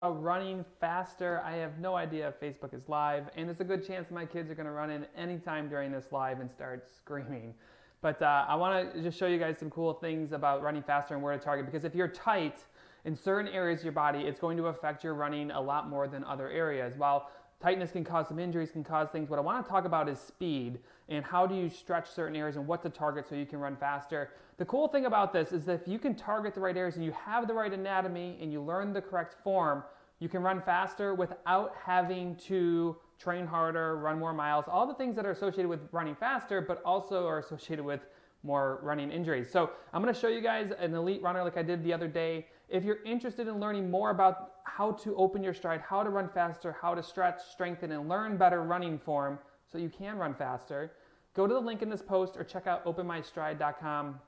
Running faster. I have no idea if Facebook is live, and there's a good chance my kids are going to run in anytime during this live and start screaming. But I want to just show you guys some cool things about running faster and where to target, because if you're tight in certain areas of your body, it's going to affect your running a lot more than other areas. While tightness can cause some injuries, can cause things, what I want to talk about is speed and how do you stretch certain areas and what to target so you can run faster. The cool thing about this is that if you can target the right areas and you have the right anatomy and you learn the correct form, you can run faster without having to train harder, run more miles, all the things that are associated with running faster, but also are associated with more running injuries. So I'm going to show you guys an elite runner like I did the other day. If you're interested in learning more about how to open your stride, how to run faster, how to stretch, strengthen, and learn better running form so you can run faster, go to the link in this post or check out 𝗬𝘀𝗁𝗁.com.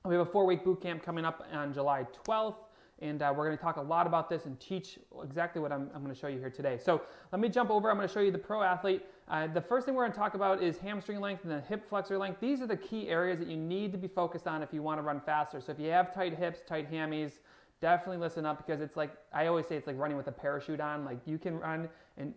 We have a 4-week boot camp coming up on July 12th. And we're going to talk a lot about this and teach exactly what I'm going to show you here today. So let me jump over. I'm going to show you the pro athlete. The first thing we're going to talk about is hamstring length and then hip flexor length. These are the key areas that you need to be focused on if you want to run faster. So if you have tight hips, tight hammies, definitely listen up, because it's like, I always say, it's like running with a parachute on. Like, you can run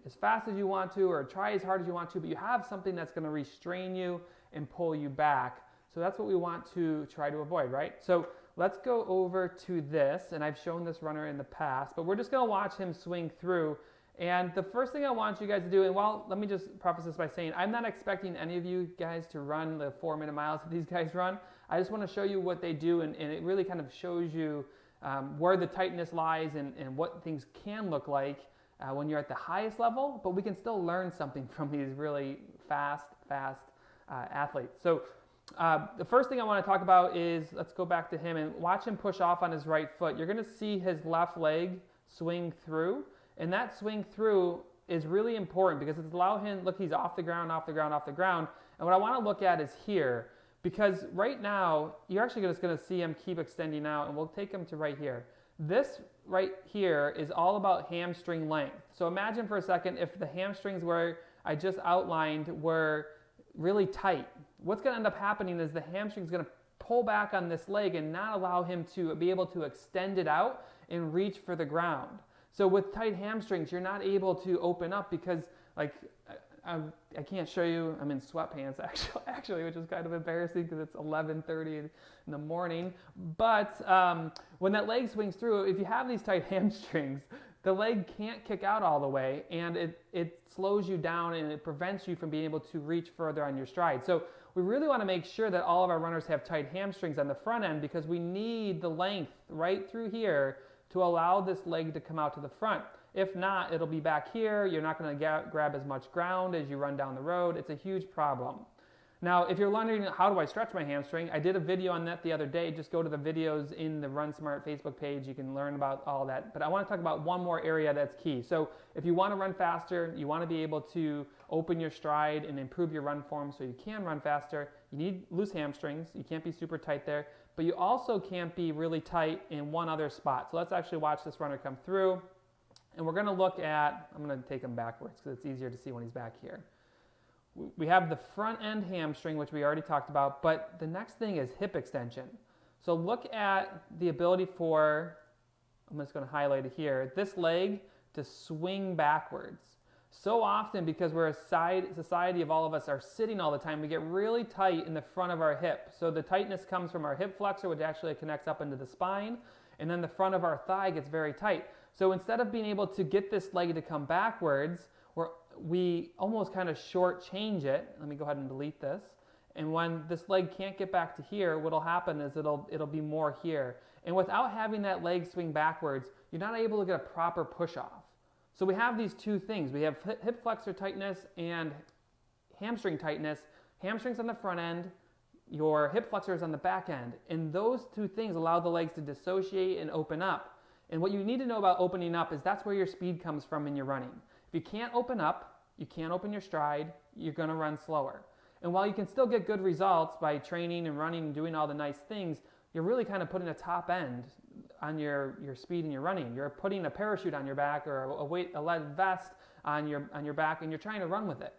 as fast as you want to or try as hard as you want to, but you have something that's going to restrain you and pull you back. So that's what we want to try to avoid, right? So let's go over to this, and I've shown this runner in the past, but we're just going to watch him swing through. And the first thing I want you guys to do, and let me just preface this by saying I'm not expecting any of you guys to run the 4-minute miles that these guys run. I just want to show you what they do, and it really kind of shows you where the tightness lies and what things can look like when you're at the highest level, but we can still learn something from these really fast athletes. So the first thing I want to talk about is, let's go back to him and watch him push off on his right foot. You're going to see his left leg swing through, and that swing through is really important because it's allow him, look, he's off the ground, off the ground, off the ground. And what I want to look at is here, because right now, you're actually just going to see him keep extending out, and we'll take him to right here. This right here is all about hamstring length. So imagine for a second if the hamstrings where I just outlined were really tight. What's going to end up happening is the hamstring is going to pull back on this leg and not allow him to be able to extend it out and reach for the ground. So with tight hamstrings, you're not able to open up because, like, I can't show you, I'm in sweatpants actually, which is kind of embarrassing because it's 11:30 in the morning. But when that leg swings through, if you have these tight hamstrings, the leg can't kick out all the way, and it slows you down and it prevents you from being able to reach further on your stride. So we really want to make sure that all of our runners have tight hamstrings on the front end, because we need the length right through here to allow this leg to come out to the front. If not, it'll be back here. You're not going to grab as much ground as you run down the road. It's a huge problem. Now, if you're wondering how do I stretch my hamstring, I did a video on that the other day. Just go to the videos in the Run Smart Facebook page. You can learn about all that. But I want to talk about one more area that's key. So if you want to run faster, you want to be able to open your stride and improve your run form so you can run faster, you need loose hamstrings. You can't be super tight there. But you also can't be really tight in one other spot. So let's actually watch this runner come through. And we're going to look at, I'm going to take him backwards because it's easier to see when he's back here. We have the front end hamstring, which we already talked about, but the next thing is hip extension. So look at the ability for, I'm just going to highlight it here, this leg to swing backwards. So often, because we're a society of all of us are sitting all the time, we get really tight in the front of our hip. So the tightness comes from our hip flexor, which actually connects up into the spine, and then the front of our thigh gets very tight. So instead of being able to get this leg to come backwards, we almost kind of shortchange it. Let me go ahead and delete this. And when this leg can't get back to here, what'll happen is it'll be more here. And without having that leg swing backwards, you're not able to get a proper push off. So we have these two things. We have hip flexor tightness and hamstring tightness. Hamstrings on the front end, your hip flexor is on the back end. And those two things allow the legs to dissociate and open up. And what you need to know about opening up is that's where your speed comes from in your running. If you can't open up, you can't open your stride, you're going to run slower. And while you can still get good results by training and running and doing all the nice things, you're really kind of putting a top end on your speed in your running. You're putting a parachute on your back or a lead vest on your back, and you're trying to run with it.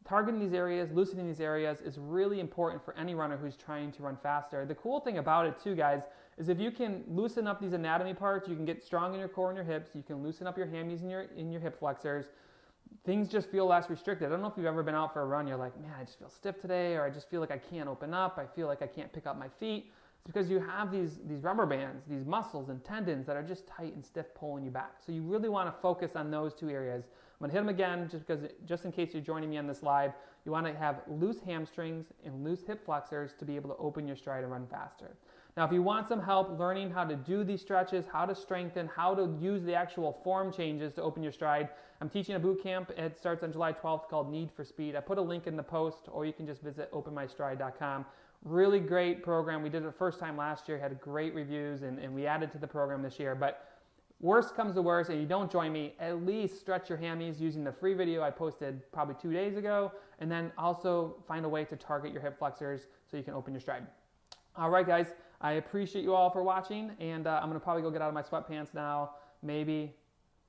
targeting these areas, loosening these areas is really important for any runner who's trying to run faster. The cool thing about it too, guys, is if you can loosen up these anatomy parts, you can get strong in your core and your hips, you can loosen up your hammies and your hip flexors, things just feel less restricted. I don't know if you've ever been out for a run, you're like, man, I just feel stiff today, or I just feel like I can't open up, I feel like I can't pick up my feet. It's because you have these rubber bands, these muscles and tendons that are just tight and stiff pulling you back. So you really want to focus on those two areas. I'm going to hit them again just in case you're joining me on this live. You want to have loose hamstrings and loose hip flexors to be able to open your stride and run faster. Now, if you want some help learning how to do these stretches, how to strengthen, how to use the actual form changes to open your stride, I'm teaching a boot camp. It starts on July 12th called Need for Speed. I put a link in the post, or you can just visit openmystride.com. Really great program. We did it the first time last year, had great reviews, and we added to the program this year. But worst comes to worst, and you don't join me, at least stretch your hammies using the free video I posted probably 2 days ago, and then also find a way to target your hip flexors so you can open your stride. All right, guys, I appreciate you all for watching, and I'm going to probably go get out of my sweatpants now, maybe,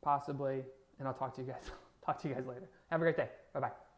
possibly, and I'll talk to you guys later. Have a great day. Bye-bye.